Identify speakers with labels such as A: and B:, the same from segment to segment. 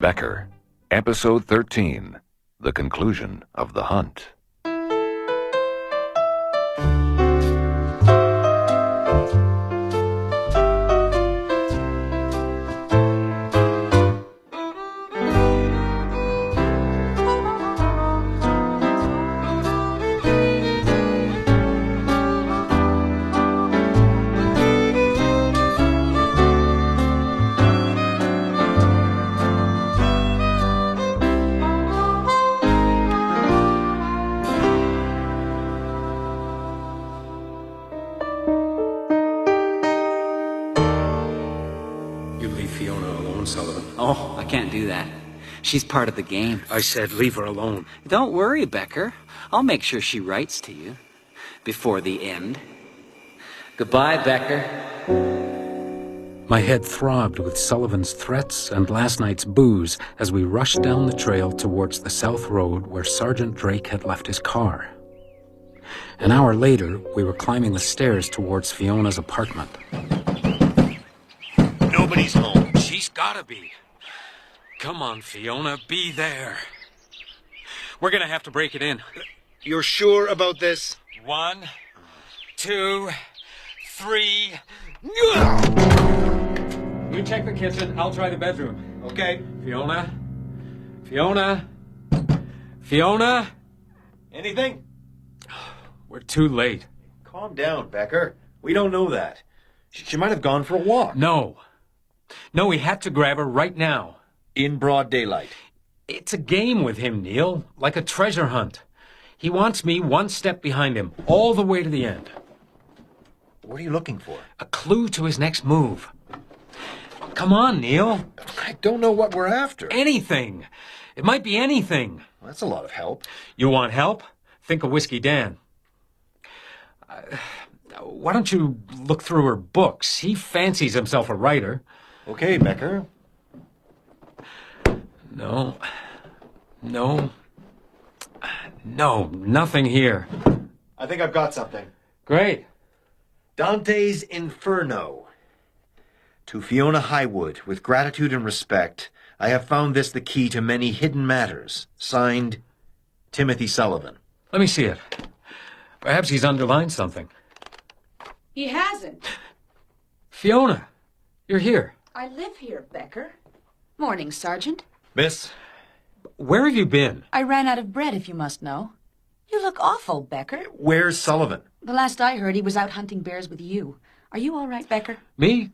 A: Becker, Episode 13, The Conclusion of the Hunt.
B: Sullivan.
C: Oh, I can't do that. She's part of the game.
B: I said leave her alone.
C: Don't worry, Becker. I'll make sure she writes to you before the end. Goodbye, Becker.
B: My head throbbed with Sullivan's threats and last night's booze as we rushed down the trail towards the south road where Sergeant Drake had left his car. An hour later, we were climbing the stairs towards Fiona's apartment.
D: Nobody's home.
B: She's gotta be. Come on, Fiona, be there. We're gonna have to break it in.
D: You're sure about this?
B: 1, 2, 3. You check the kitchen, I'll try the bedroom.
D: Okay.
B: Fiona? Fiona?
D: Anything?
B: We're too late.
D: Calm down, Becker. We don't know that. She might have gone for a walk.
B: No, we had to grab her right now.
D: In broad daylight.
B: It's a game with him, Neil, like a treasure hunt. He wants me one step behind him, all the way to the end.
D: What are you looking for?
B: A clue to his next move. Come on, Neil.
D: I don't know what we're after.
B: Anything. It might be anything.
D: Well, that's a lot of help.
B: You want help? Think of Whiskey Dan. Why don't you look through her books? He fancies himself a writer.
D: Okay, Becker.
B: No, nothing here.
D: I think I've got something.
B: Great.
D: Dante's Inferno. To Fiona Highwood, with gratitude and respect, I have found this the key to many hidden matters. Signed, Timothy Sullivan.
B: Let me see it. Perhaps he's underlined something.
E: He hasn't.
B: Fiona, you're here.
E: I live here, Becker. Morning, Sergeant.
D: Miss?
B: Where have you been?
E: I ran out of bread, if you must know. You look awful, Becker.
D: Where's Sullivan?
E: The last I heard, he was out hunting bears with you. Are you all right, Becker?
B: Me?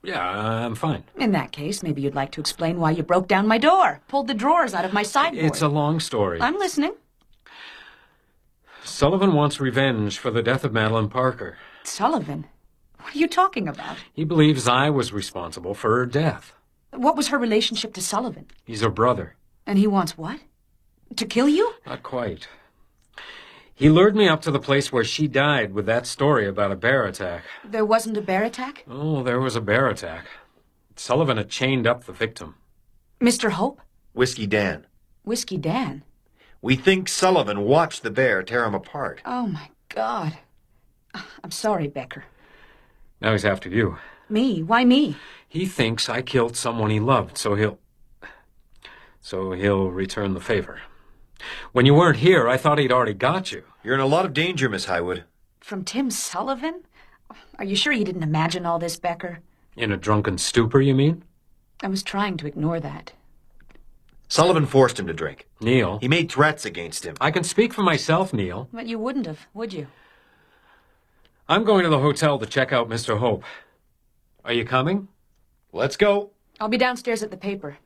B: Yeah, I'm fine.
E: In that case, maybe you'd like to explain why you broke down my door, pulled the drawers out of my sideboard.
B: It's a long story.
E: I'm listening.
B: Sullivan wants revenge for the death of Madeline Parker.
E: Sullivan? What are you talking about?
B: He believes I was responsible for her death.
E: What was her relationship to Sullivan?
B: He's her brother.
E: And he wants what? To kill you?
B: Not quite. He lured me up to the place where she died with that story about a bear attack.
E: There wasn't a bear attack?
B: Oh, there was a bear attack. Sullivan had chained up the victim.
E: Mr. Hope?
D: Whiskey Dan.
E: Whiskey Dan?
D: We think Sullivan watched the bear tear him apart.
E: Oh, my God. I'm sorry, Becker.
B: Now he's after you.
E: Me? Why me?
B: He thinks I killed someone he loved, so he'll return the favor. When you weren't here, I thought he'd already got you.
D: You're in a lot of danger, Miss Highwood.
E: From Tim Sullivan? Are you sure you didn't imagine all this, Becker?
B: In a drunken stupor, you mean?
E: I was trying to ignore that.
D: Sullivan forced him to drink.
B: Neil.
D: He made threats against him.
B: I can speak for myself, Neil.
E: But you wouldn't have, would you?
B: I'm going to the hotel to check out Mr. Hope. Are you coming?
D: Let's go.
E: I'll be downstairs at the paper.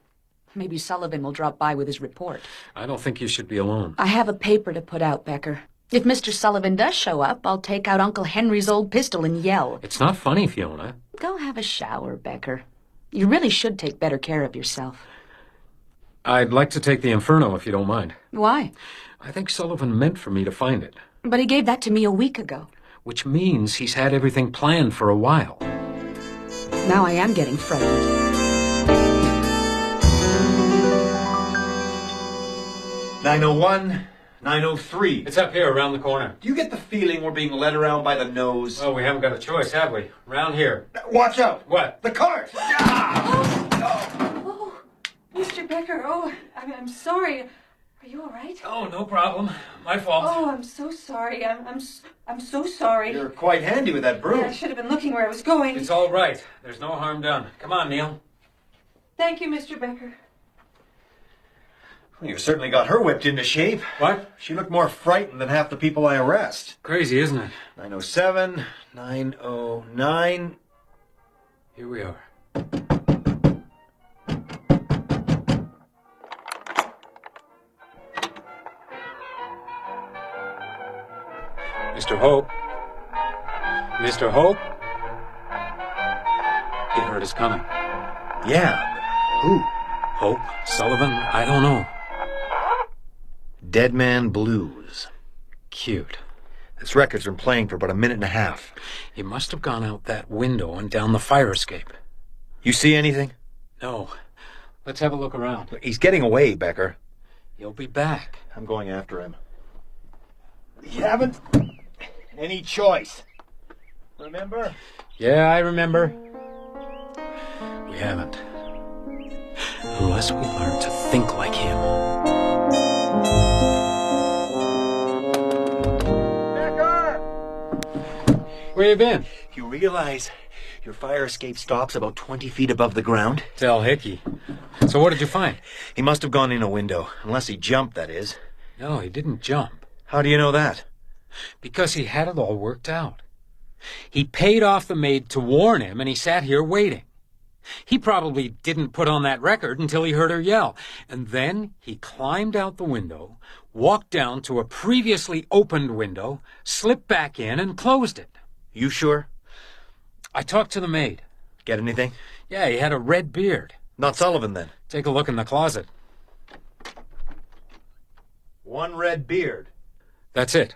E: Maybe Sullivan will drop by with his report.
B: I don't think you should be alone.
E: I have a paper to put out, Becker. If Mr. Sullivan does show up, I'll take out Uncle Henry's old pistol and yell.
B: It's not funny, Fiona.
E: Go have a shower, Becker. You really should take better care of yourself.
B: I'd like to take the Inferno, if you don't mind.
E: Why?
B: I think Sullivan meant for me to find it.
E: But he gave that to me a week ago.
B: Which means he's had everything planned for a while.
E: Now I am getting frightened.
D: 901, 903.
B: It's up here, around the corner.
D: Do you get the feeling we're being led around by the nose?
B: Oh, we haven't got a choice, have we? Round here.
D: Watch out!
B: What?
D: The cart! Ah!
E: Oh, Mr.
F: Mr. Becker, I'm sorry. Are you all right?
B: Oh, no problem. My fault.
F: Oh, I'm so sorry. I'm so sorry.
D: You're quite handy with that broom.
F: Yeah, I should have been looking where I was going.
B: It's all right. There's no harm done. Come on, Neil.
F: Thank you, Mr. Becker.
D: Well, you've certainly got her whipped into shape.
B: What?
D: She looked more frightened than half the people I arrest.
B: Crazy, isn't it?
D: 907, 909.
B: Here we are. Mr. Hope? Mr. Hope? He heard us coming.
D: Yeah. Who?
B: Hope? Sullivan? I don't know.
D: Dead Man Blues.
B: Cute.
D: This record's been playing for about a minute and a half.
B: He must have gone out that window and down the fire escape.
D: You see anything?
B: No. Let's have a look around.
D: He's getting away, Becker.
B: He'll be back.
D: I'm going after him. We haven't any choice. Remember?
B: Yeah, I remember. We haven't. Unless we learn to think like him.
D: Becker!
B: Where you been?
D: You realize your fire escape stops about 20 feet above the ground?
B: Tell Hickey. So what did you find?
D: He must have gone in a window. Unless he jumped, that is.
B: No, he didn't jump.
D: How do you know that?
B: Because he had it all worked out. He paid off the maid to warn him, and he sat here waiting. He probably didn't put on that record until he heard her yell. And then he climbed out the window, walked down to a previously opened window, slipped back in, and closed it.
D: You sure?
B: I talked to the maid.
D: Get anything?
B: Yeah, he had a red beard.
D: Not Sullivan, then.
B: Take a look in the closet.
D: One red beard.
B: That's it.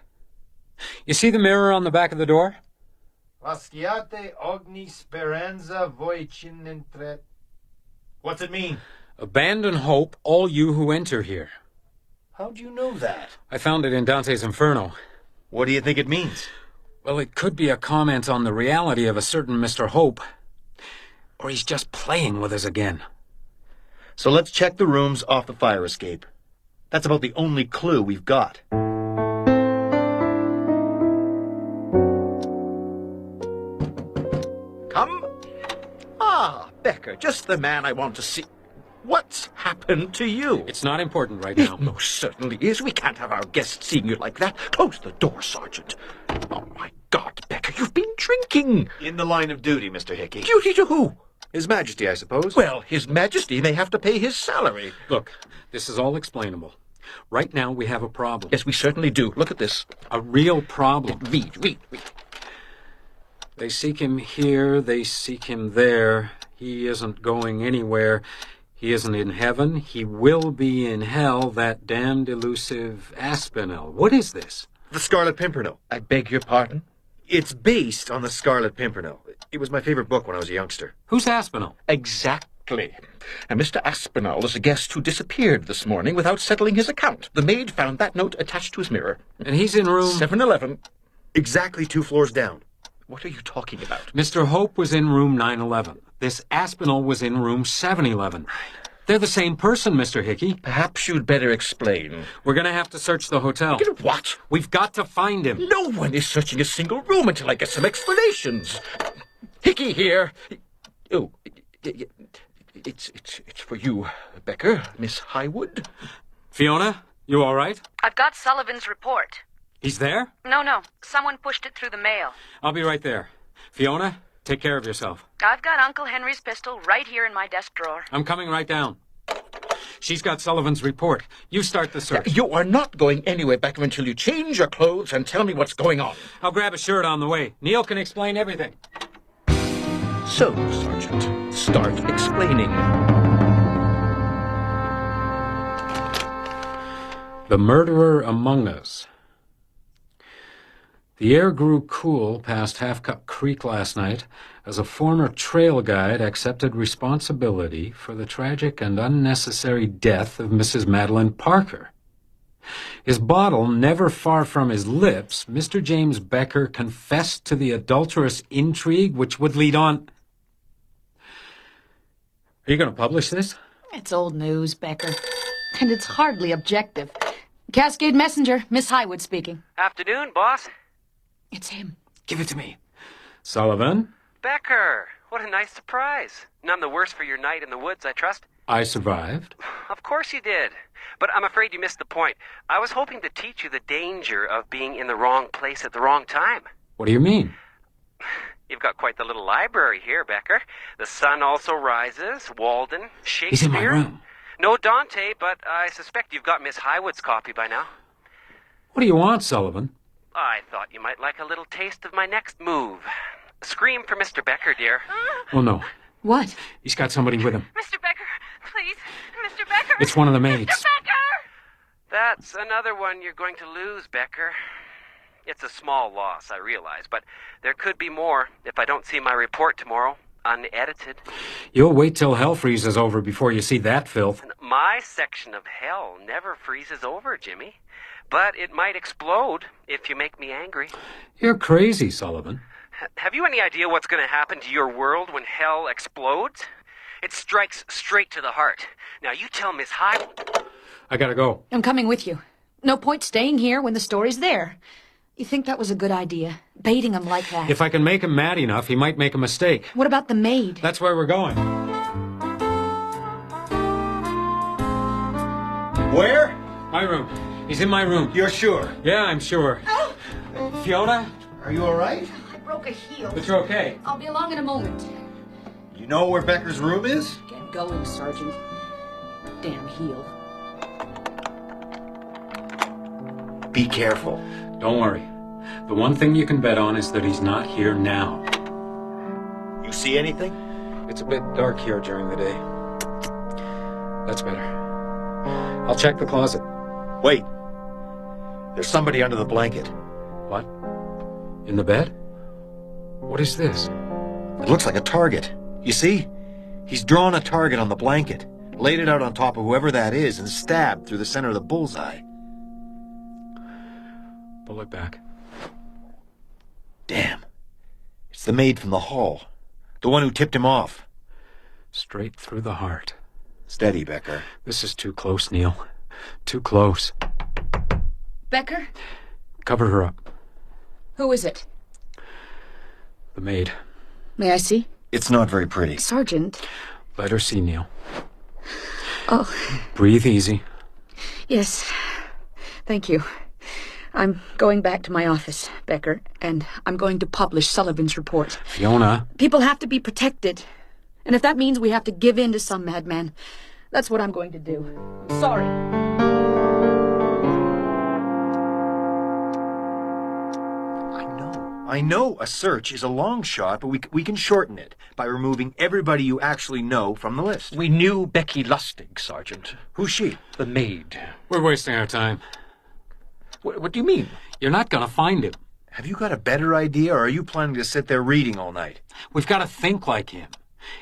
B: You see the mirror on the back of the door?
D: Pasciate ogni speranza voicin entret. What's it mean?
B: Abandon hope, all you who enter here.
D: How do you know that?
B: I found it in Dante's Inferno.
D: What do you think it means?
B: Well, it could be a comment on the reality of a certain Mr. Hope. Or he's just playing with us again.
D: So let's check the rooms off the fire escape. That's about the only clue we've got.
G: Come. Ah, Becker, just the man I want to see. What's happened to you?
B: It's not important right now.
G: It most certainly is. We can't have our guests seeing you like that. Close the door, Sergeant. Oh, my God, Becker, you've been drinking.
D: In the line of duty, Mr. Hickey.
G: Duty to who?
D: His Majesty, I suppose.
G: Well, His Majesty may have to pay his salary.
B: Look, this is all explainable. Right now we have a problem.
G: Yes, we certainly do. Look at this.
B: A real problem.
G: Read.
B: They seek him here, they seek him there. He isn't going anywhere. He isn't in heaven. He will be in hell, that damned elusive Aspinall. What is this?
D: The Scarlet Pimpernel.
G: I beg your pardon?
D: It's based on the Scarlet Pimpernel. It was my favorite book when I was a youngster.
B: Who's Aspinall?
G: Exactly. And Mr. Aspinall is a guest who disappeared this morning without settling his account. The maid found that note attached to his mirror.
B: And he's in room...
G: 711.
D: Exactly 2 floors down.
G: What are you talking about?
B: Mr. Hope was in room 911. This Aspinall was in room 711. They're the same person, Mr. Hickey.
G: Perhaps you'd better explain.
B: We're going to have to search the hotel.
G: What?
B: We've got to find him.
G: No one is searching a single room until I get some explanations. Hickey here. Oh, it's for you, Becker, Miss Highwood.
B: Fiona, you all right?
E: I've got Sullivan's report.
B: He's there?
E: No. Someone pushed it through the mail.
B: I'll be right there. Fiona, take care of yourself.
E: I've got Uncle Henry's pistol right here in my desk drawer.
B: I'm coming right down. She's got Sullivan's report. You start the search.
G: You are not going anywhere, Becker, until you change your clothes and tell me what's going on.
B: I'll grab a shirt on the way. Neil can explain everything.
G: So, Sergeant, start explaining.
B: The murderer among us. The air grew cool past Half-Cup Creek last night as a former trail guide accepted responsibility for the tragic and unnecessary death of Mrs. Madeline Parker. His bottle never far from his lips, Mr. James Becker confessed to the adulterous intrigue which would lead on... Are you going to publish this?
E: It's old news, Becker. And it's hardly objective. Cascade Messenger, Miss Highwood speaking.
H: Afternoon, boss.
E: It's him.
B: Give it to me. Sullivan?
H: Becker, what a nice surprise. None the worse for your night in the woods, I trust.
B: I survived.
H: Of course you did. But I'm afraid you missed the point. I was hoping to teach you the danger of being in the wrong place at the wrong time.
B: What do you mean?
H: You've got quite the little library here, Becker. The Sun Also Rises, Walden, Shakespeare.
B: He's in my room.
H: No Dante, but I suspect you've got Miss Highwood's copy by now.
B: What do you want, Sullivan?
H: I thought you might like a little taste of my next move. Scream for Mr. Becker, dear.
B: Oh, no.
E: What?
B: He's got somebody with him.
F: Mr. Becker, please. Mr. Becker.
B: It's one of the maids.
F: Mr. Becker!
H: That's another one you're going to lose, Becker. It's a small loss, I realize, but there could be more if I don't see my report tomorrow, unedited.
B: You'll wait till hell freezes over before you see that filth.
H: My section of hell never freezes over, Jimmy. But it might explode if you make me angry.
B: You're crazy, Sullivan.
H: Have you any idea what's going to happen to your world when hell explodes? It strikes straight to the heart. Now, you tell Miss Highwood.
B: I gotta go.
E: I'm coming with you. No point staying here when the story's there. You think that was a good idea? Baiting him like that.
B: If I can make him mad enough, he might make a mistake.
E: What about the maid?
B: That's where we're going.
D: Where?
B: My room. He's in my room.
D: You're sure?
B: Yeah, I'm sure. Fiona?
D: Are you all right?
E: I broke a heel.
B: But you're okay.
E: I'll be along in a moment.
D: You know where Becker's room is?
E: Get going, Sergeant. Damn heel.
D: Be careful.
B: Don't worry. The one thing you can bet on is that he's not here now.
D: You see anything?
B: It's a bit dark here during the day. That's better. I'll check the closet.
D: Wait. There's somebody under the blanket.
B: What? In the bed? What is this?
D: It looks like a target. You see? He's drawn a target on the blanket, laid it out on top of whoever that is, and stabbed through the center of the bullseye.
B: Pull it back.
D: Damn. It's the maid from the hall. The one who tipped him off.
B: Straight through the heart.
D: Steady, Becker.
B: This is too close, Neil. Too close.
E: Becker?
B: Cover her up.
E: Who is it?
B: The maid.
E: May I see?
D: It's not very pretty.
E: Sergeant.
B: Let her see, Neil.
E: Oh.
B: Breathe easy.
E: Yes. Thank you. I'm going back to my office, Becker, and I'm going to publish Sullivan's report.
B: Fiona.
E: People have to be protected. And if that means we have to give in to some madman, that's what I'm going to do. I'm sorry.
D: I know a search is a long shot, but we can shorten it by removing everybody you actually know from the list.
G: We knew Becky Lustig, Sergeant.
D: Who's she?
G: The maid.
B: We're wasting our time.
G: What do you mean?
B: You're not gonna find him.
D: Have you got a better idea, or are you planning to sit there reading all night?
B: We've got to think like him.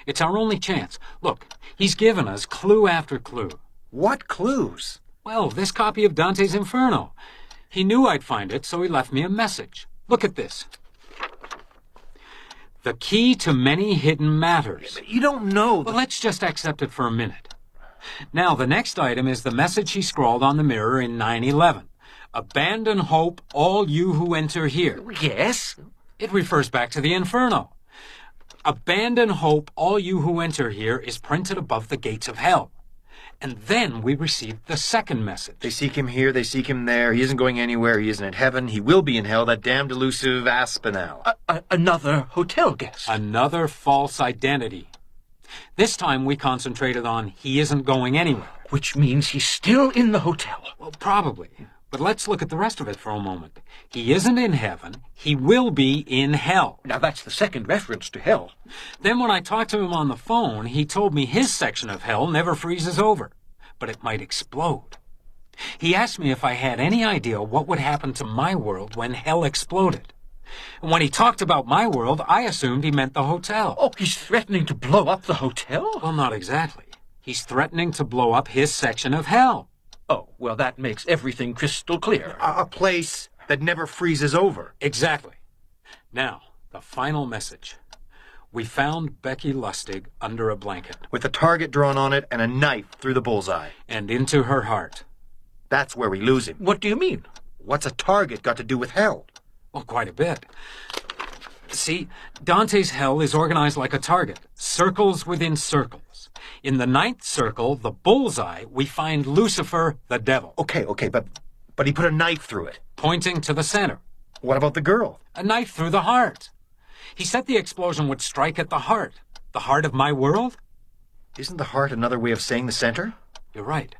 B: It's our only chance. Look, he's given us clue after clue.
D: What clues?
B: Well, this copy of Dante's Inferno. He knew I'd find it, so he left me a message. Look at this. The key to many hidden matters.
D: You don't know.
B: Well, let's just accept it for a minute. Now, the next item is the message he scrawled on the mirror in 9/11. Abandon hope, all you who enter here.
G: Yes?
B: It refers back to the Inferno. Abandon hope, all you who enter here is printed above the gates of hell. And then we received the second message.
D: They seek him here, they seek him there. He isn't going anywhere. He isn't in heaven. He will be in hell, that damned elusive Aspinall.
G: Another hotel guest.
B: Another false identity. This time we concentrated on he isn't going anywhere.
G: Which means he's still in the hotel.
B: Well, probably. But let's look at the rest of it for a moment. He isn't in heaven. He will be in hell.
G: Now, that's the second reference to hell.
B: Then when I talked to him on the phone, he told me his section of hell never freezes over, but it might explode. He asked me if I had any idea what would happen to my world when hell exploded. And when he talked about my world, I assumed he meant the hotel.
G: Oh, he's threatening to blow up the hotel?
B: Well, not exactly. He's threatening to blow up his section of hell.
G: Oh, well, that makes everything crystal clear.
D: A place that never freezes over.
B: Exactly. Now, the final message. We found Becky Lustig under a blanket.
D: With a target drawn on it and a knife through the bullseye.
B: And into her heart.
D: That's where we lose him.
G: What do you mean?
D: What's a target got to do with hell?
B: Well, quite a bit. See, Dante's hell is organized like a target. Circles within circles. In the 9th circle, the bullseye, we find Lucifer, the devil.
D: Okay, but he put a knife through it.
B: Pointing to the center.
D: What about the girl?
B: A knife through the heart. He said the explosion would strike at the heart. The heart of my world?
D: Isn't the heart another way of saying the center?
B: You're right.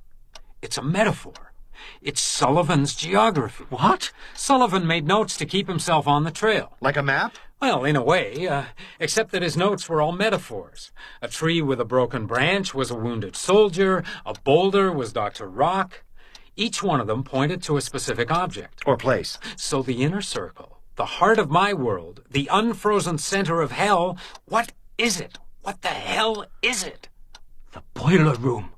B: It's a metaphor. It's Sullivan's geography.
D: What?
B: Sullivan made notes to keep himself on the trail.
D: Like a map?
B: Well, in a way, except that his notes were all metaphors. A tree with a broken branch was a wounded soldier. A boulder was Dr. Rock. Each one of them pointed to a specific object.
D: Or place.
B: So the inner circle, the heart of my world, the unfrozen center of hell, what is it? What the hell is it?
G: The boiler room.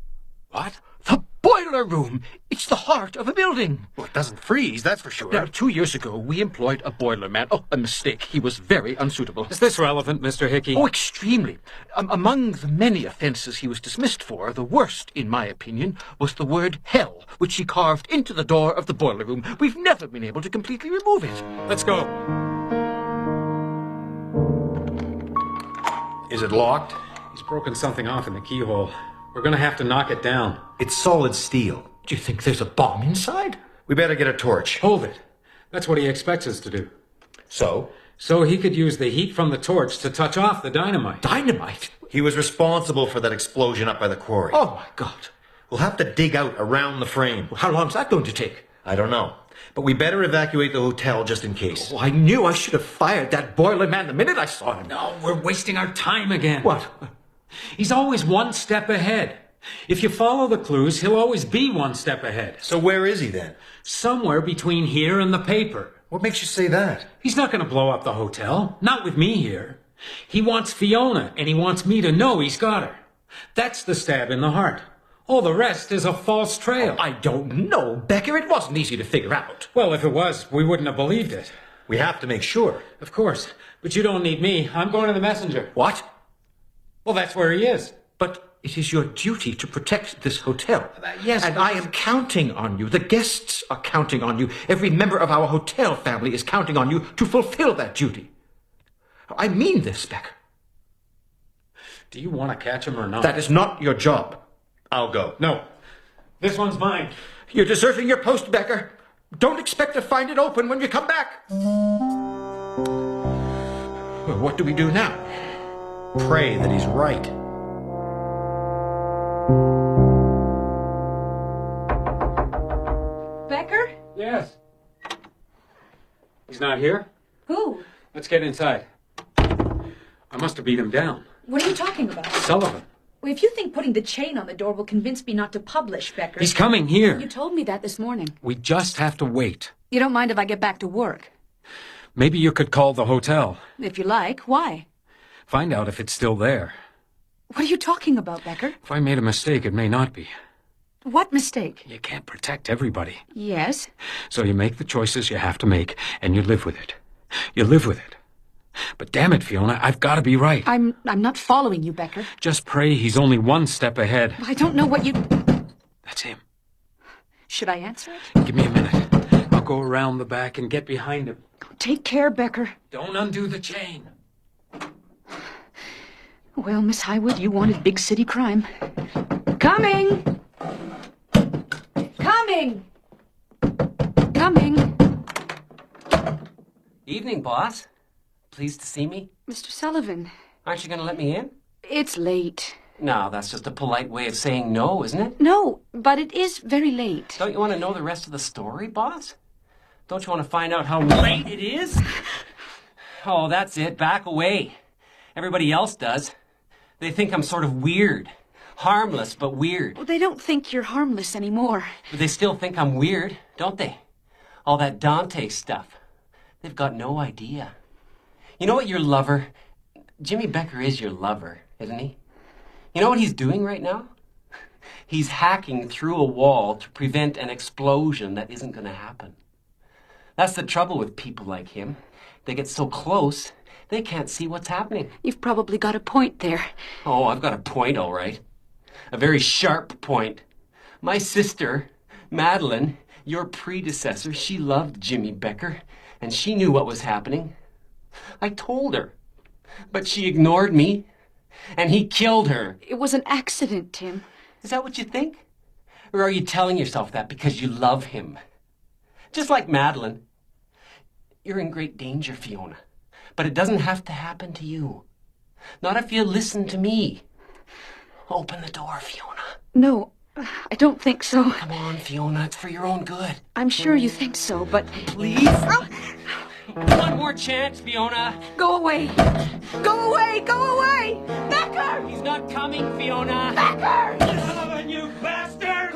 B: What?
G: The boiler room! It's the heart of a building.
D: Well, it doesn't freeze, that's for sure.
G: Now, 2 years ago, we employed a boiler man. Oh, a mistake. He was very unsuitable.
B: Is this relevant, Mr. Hickey?
G: Oh, extremely. Among the many offenses he was dismissed for, the worst, in my opinion, was the word hell, which he carved into the door of the boiler room. We've never been able to completely remove it.
B: Let's go.
D: Is it locked?
B: He's broken something off in the keyhole. We're gonna have to knock it down.
D: It's solid steel.
G: Do you think there's a bomb inside?
D: We better get a torch.
B: Hold it. That's what he expects us to do.
D: So?
B: So he could use the heat from the torch to touch off the dynamite.
G: Dynamite?
D: He was responsible for that explosion up by the quarry.
G: Oh, my God.
D: We'll have to dig out around the frame.
G: How long's that going to take?
D: I don't know. But we better evacuate the hotel just in case.
G: Oh, I knew I should have fired that boiler man the minute I saw him.
B: No, we're wasting our time again.
G: What?
B: He's always one step ahead. If you follow the clues, he'll always be one step ahead.
D: So where is he then?
B: Somewhere between here and the paper.
D: What makes you say that?
B: He's not going to blow up the hotel. Not with me here. He wants Fiona, and he wants me to know he's got her. That's the stab in the heart. All the rest is a false trail.
G: I don't know, Becker. It wasn't easy to figure out.
B: Well, if it was, we wouldn't have believed it.
D: We have to make sure.
B: Of course. But you don't need me. I'm going to the messenger.
G: What?
B: Well, that's where he is.
G: But it is your duty to protect this hotel.
B: Yes,
G: and
B: but
G: I am counting on you. The guests are counting on you. Every member of our hotel family is counting on you to fulfill that duty. I mean this, Becker.
B: Do you want to catch him or not?
G: That is not your job.
D: I'll go.
B: No. This one's mine.
G: You're deserting your post, Becker. Don't expect to find it open when you come back. Well, what do we do now?
D: Pray that he's right.
F: Becker?
B: Yes. He's not here?
F: Who?
B: Let's get inside. I must have beat him down.
F: What are you talking about?
B: Sullivan.
E: Well, if you think putting the chain on the door will convince me not to publish, Becker...
B: He's coming here.
E: You told me that this morning.
B: We just have to wait.
E: You don't mind if I get back to work?
B: Maybe you could call the hotel.
E: If you like. Why?
B: Find out if it's still there.
E: What are you talking about, Becker?
B: If I made a mistake, it may not be.
E: What mistake?
B: You can't protect everybody.
E: Yes.
B: So you make the choices you have to make, and you live with it. You live with it. But damn it, Fiona, I've got to be right.
E: I'm not following you, Becker.
B: Just pray he's only one step ahead.
E: I don't know what you...
B: That's him.
E: Should I answer it?
B: Give me a minute. I'll go around the back and get behind him.
E: Take care, Becker.
B: Don't undo the chain.
E: Well, Miss Highwood, you wanted big city crime. Coming! Coming! Coming!
H: Evening, boss. Pleased to see me?
E: Mr. Sullivan,
H: Aren't you going to let me in?
E: it's late.
H: No, that's just a polite way of saying no, isn't it?
E: No, but it is very late.
H: Don't you want to know the rest of the story, boss? Don't you want to find out how late it is? Oh, that's it. Back away. Everybody else does. They think I'm sort of weird. Harmless, but weird.
E: Well, they don't think you're harmless anymore.
H: But they still think I'm weird, don't they? All that Dante stuff. They've got no idea. You know what your lover... Jimmy Becker is your lover, isn't he? You know what he's doing right now? He's hacking through a wall to prevent an explosion that isn't going to happen. That's the trouble with people like him. They get so close, They can't see what's happening.
E: You've probably got a point there.
H: Oh, I've got a point, all right. A very sharp point. My sister, Madeline, your predecessor, she loved Jimmy Becker, and she knew what was happening. I told her, but she ignored me, and he killed her.
E: It was an accident, Tim.
H: Is that what you think? Or are you telling yourself that because you love him? Just like Madeline. You're in great danger, Fiona. But it doesn't have to happen to you. Not if you listen to me. Open the door, Fiona.
E: No, I don't think so.
H: Come on, Fiona. It's for your own good.
E: I'm sure you think so, but...
H: Please? One more chance, Fiona.
E: Go away! Go away! Go away! Becker!
H: He's not coming, Fiona.
E: Becker!
H: Sullivan, you bastard!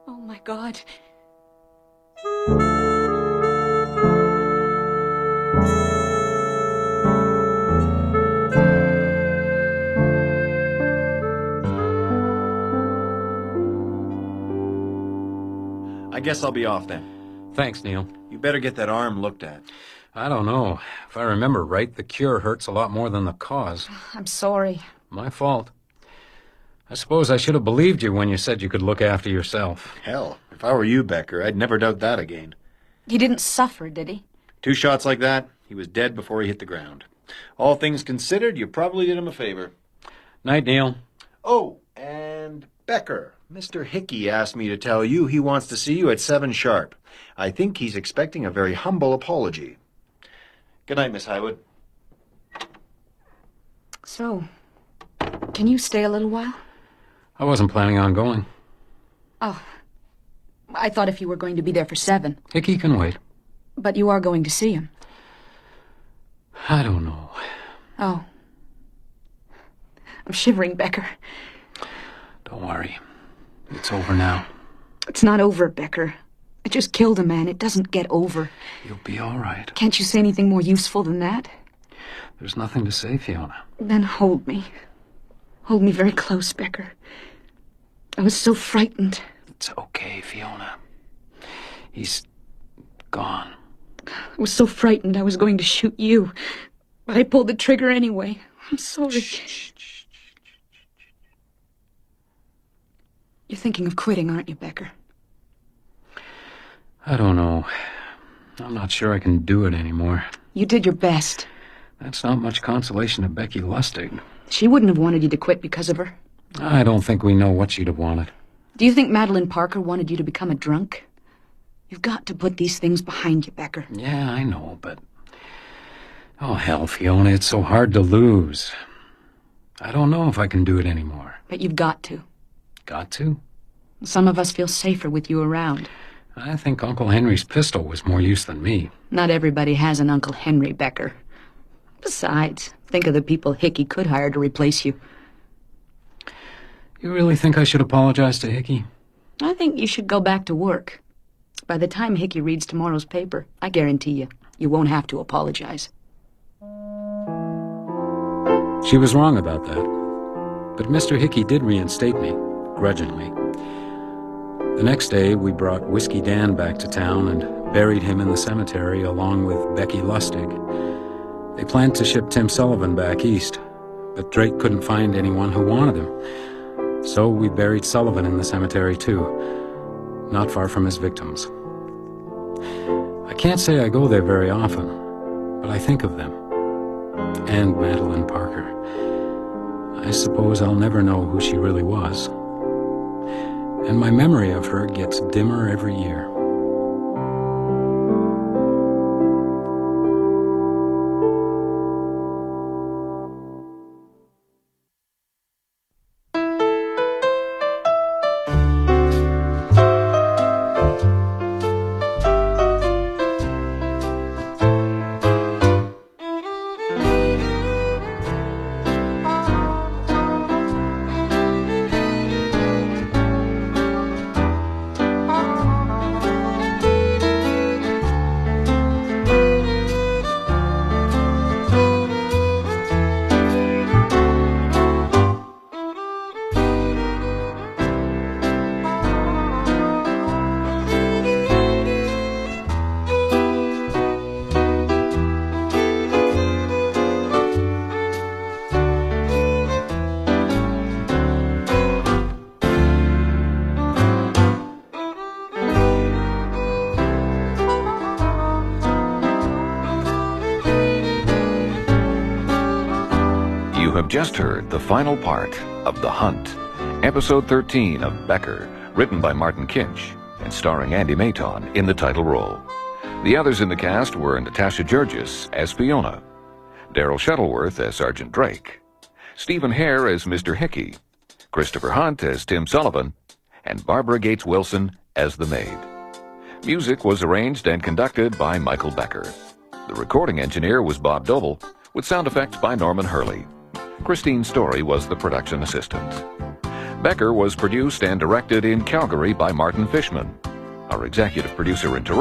E: Oh, my God.
D: I guess I'll be off then.
B: Thanks, Neil.
D: You better get that arm looked at.
B: I don't know. If I remember right, the cure hurts a lot more than the cause.
E: I'm sorry.
B: My fault. I suppose I should have believed you when you said you could look after yourself.
D: Hell, if I were you, Becker, I'd never doubt that again.
E: He didn't suffer, did he?
D: 2 shots like that, he was dead before he hit the ground. All things considered, you probably did him a favor.
B: Night, Neil.
D: Oh, and Becker, Mr. Hickey asked me to tell you he wants to see you at 7 sharp. I think he's expecting a very humble apology. Good night, Miss Highwood.
E: So, can you stay a little while?
B: I wasn't planning on going.
E: Oh, I thought if you were going to be there for 7.
B: Hickey can wait.
E: But you are going to see him.
B: I don't know.
E: Oh. I'm shivering, Becker.
B: Don't worry. It's over now.
E: It's not over, Becker. I just killed a man. It doesn't get over.
B: You'll be all right.
E: Can't you say anything more useful than that?
B: There's nothing to say, Fiona.
E: Then hold me. Hold me very close, Becker. I was so frightened.
B: It's okay, Fiona. He's gone.
E: I was so frightened I was going to shoot you. But I pulled the trigger anyway. I'm sorry.
B: Shh.
E: You're thinking of quitting, aren't you, Becker?
B: I don't know. I'm not sure I can do it anymore.
E: You did your best.
B: That's not much consolation to Becky Lustig.
E: She wouldn't have wanted you to quit because of her.
B: I don't think we know what she'd have wanted.
E: Do you think Madeline Parker wanted you to become a drunk? You've got to put these things behind you, Becker.
B: Yeah, I know, but... Oh, hell, Fiona, it's so hard to lose. I don't know if I can do it anymore.
E: But you've got to.
B: Got to?
E: Some of us feel safer with you around.
B: I think Uncle Henry's pistol was more use than me.
E: Not everybody has an Uncle Henry, Becker. Besides, think of the people Hickey could hire to replace you.
B: You really think I should apologize to Hickey?
E: I think you should go back to work. By the time Hickey reads tomorrow's paper, I guarantee you won't have to apologize.
B: She was wrong about that. But Mr. Hickey did reinstate me, grudgingly. The next day, we brought Whiskey Dan back to town and buried him in the cemetery along with Becky Lustig. They planned to ship Tim Sullivan back east, but Drake couldn't find anyone who wanted him. So we buried Sullivan in the cemetery too, not far from his victims. I can't say I go there very often, but I think of them. And Madeline Parker. I suppose I'll never know who she really was. And my memory of her gets dimmer every year.
A: You have just heard the final part of The Hunt, Episode 13 of Becker, written by Martin Kitsch and starring Andy Mayton in the title role. The others in the cast were Natasha Georges as Fiona, Daryl Shuttleworth as Sergeant Drake, Stephen Hare as Mr. Hickey, Christopher Hunt as Tim Sullivan, and Barbara Gates Wilson as the maid. Music was arranged and conducted by Michael Becker. The recording engineer was Bob Doble, with sound effects by Norman Hurley. Christine Story was the production assistant. Becker was produced and directed in Calgary by Martin Fishman. Our executive producer in Toronto